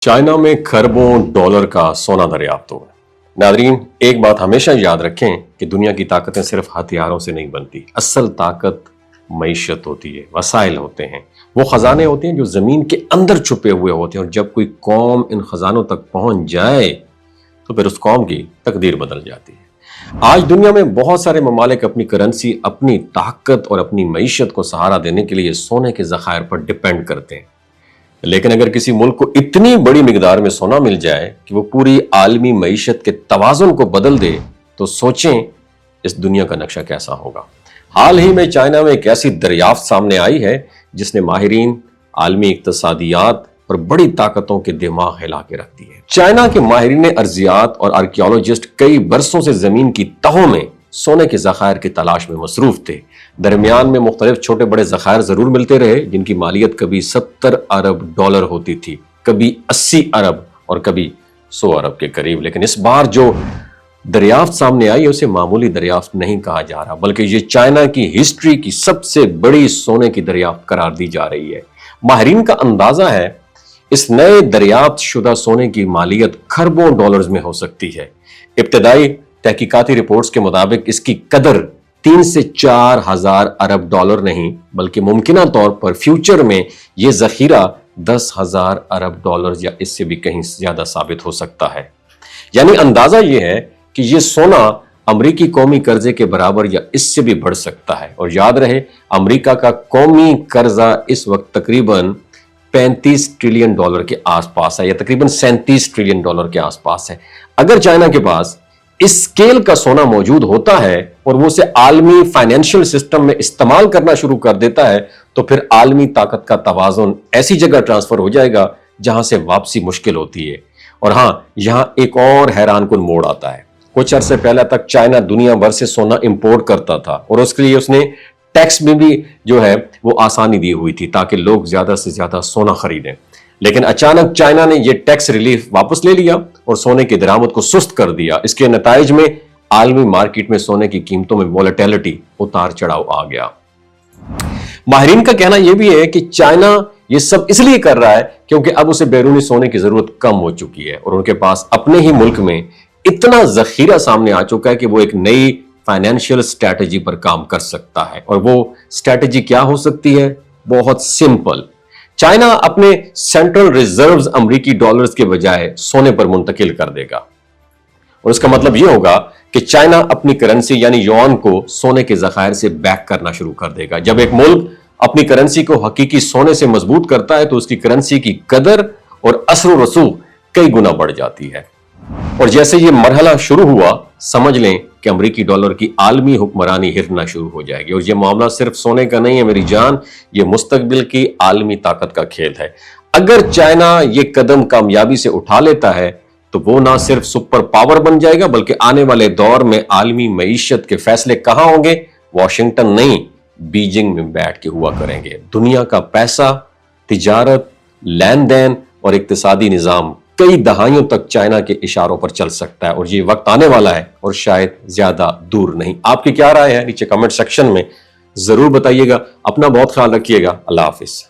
China में खरबों dollar का सोना दरियाफ्त हुआ। नादरीन, एक बात हमेशा याद रखें कि दुनिया की ताकतें सिर्फ हथियारों से नहीं बनती। असल ताकत मईशत होती है, वसाइल होते हैं, वो खजाने होते हैं जो जमीन के अंदर छुपे हुए होते हैं, और जब कोई कौम इन खजानों तक पहुंच जाए तो फिर उस कौम की तकदीर बदल जाती है। आज दुनिया में बहुत सारे ममालिक अपनी करेंसी, अपनी ताकत और अपनी मईशत को सहारा देने के लिए सोने के ज़खायर पर डिपेंड करते हैं। लेकिन अगर किसी मुल्क को इतनी बड़ी मिकदार में सोना मिल जाए कि वो पूरी आलमी मईशत के तवाज़ुन को बदल दे, तो सोचें इस दुनिया का नक्शा कैसा होगा। हाल ही में चाइना में एक ऐसी दरियाफ्त सामने आई है जिसने माहिरीन, आलमी इक्तसादियात और बड़ी ताकतों के दिमाग हिला के रख दिए। चाइना के माहिरीन अर्जियात और आर्कियोलॉजिस्ट कई बरसों से जमीन की तहों में सोने के ज़खायर की तलाश में मसरूफ थे। दरमियान में मुख्तलिफ छोटे बड़े ज़खायर जरूर मिलते रहे, जिनकी मालियत कभी 70 अरब डॉलर होती थी, कभी 80 अरब और कभी 100 अरब के करीब। लेकिन इस बार जो दरियाफ्त सामने आई उसे मामूली दरियाफ्त नहीं कहा जा रहा, बल्कि ये चाइना की हिस्ट्री की सबसे बड़ी सोने की दरियाफ्त करार दी जा रही है। माहिरीन का अंदाजा है इस नए दरियाफ्त शुदा सोने की मालियत खरबों डॉलर्स में हो सकती है। इब्तदाई तहकीकाती रिपोर्ट्स के मुताबिक इसकी कदर 3 से 4 हजार अरब डॉलर नहीं, बल्कि मुमकिना तौर पर फ्यूचर में यह जखीरा 10,000 अरब डॉलर या इससे भी कहीं ज्यादा साबित हो सकता है। यानी अंदाजा यह है कि यह सोना अमरीकी कौमी कर्जे के बराबर या इससे भी बढ़ सकता है। और याद रहे, अमरीका का कौमी कर्जा इस वक्त तकरीबन 35 ट्रिलियन डॉलर के आसपास है, या तकरीबन 37 ट्रिलियन डॉलर के आसपास है। अगर चाइना के पास इस स्केल का सोना मौजूद होता है और वो उसे आलमी फाइनेंशियल सिस्टम में इस्तेमाल करना शुरू कर देता है, तो फिर आलमी ताकत का तवाज़ुन ऐसी जगह ट्रांसफर हो जाएगा जहां से वापसी मुश्किल होती है। और हां, यहां एक और हैरानकुन मोड़ आता है। कुछ अरसे पहले तक चाइना दुनिया भर से सोना इंपोर्ट करता था और उसके लिए उसने टैक्स में भी जो है वो आसानी दी हुई थी ताकि लोग ज्यादा से ज्यादा सोना खरीदें। लेकिन अचानक चाइना ने यह टैक्स रिलीफ वापस ले लिया और सोने की दरामद को सुस्त कर दिया। इसके नताइज में आलमी मार्केट में सोने की कीमतों में वोलेटिलिटी, उतार चढ़ाव आ गया। माहिरीन का कहना यह भी है कि चाइना यह सब इसलिए कर रहा है क्योंकि अब उसे बैरूनी सोने की जरूरत कम हो चुकी है और उनके पास अपने ही मुल्क में इतना जखीरा सामने आ चुका है कि वो एक नई फाइनेंशियल स्ट्रैटेजी पर काम कर सकता है। और वो स्ट्रैटेजी क्या हो सकती है? बहुत सिंपल। चाइना अपने सेंट्रल रिजर्व्स अमेरिकी डॉलर्स के बजाय सोने पर मुंतकिल कर देगा, और इसका मतलब यह होगा कि चाइना अपनी करेंसी यानी युआन को सोने के ज़खायर से बैक करना शुरू कर देगा। जब एक मुल्क अपनी करेंसी को हकीकी सोने से मजबूत करता है तो उसकी करेंसी की कदर और असर रसूख कई गुना बढ़ जाती है। और जैसे ये मरहला शुरू हुआ, समझ लें कि अमेरिकी डॉलर की आलमी हुक्मरानी हिरना शुरू हो जाएगी। और ये मामला सिर्फ सोने का नहीं है मेरी जान, ये मुस्तकबिल की आलमी ताकत का खेल है। अगर चाइना ये कदम कामयाबी से उठा लेता है तो वो ना सिर्फ सुपर पावर बन जाएगा, बल्कि आने वाले दौर में आलमी मईशत के फैसले कहां होंगे? वॉशिंगटन नहीं, बीजिंग में बैठ के हुआ करेंगे। दुनिया का पैसा, तिजारत, लेन देन और इक्तिसादी निजाम कई दहाइयों तक चाइना के इशारों पर चल सकता है, और ये वक्त आने वाला है और शायद ज्यादा दूर नहीं। आपकी क्या राय है? नीचे कमेंट सेक्शन में जरूर बताइएगा। अपना बहुत ख्याल रखिएगा। अल्लाह हाफिज।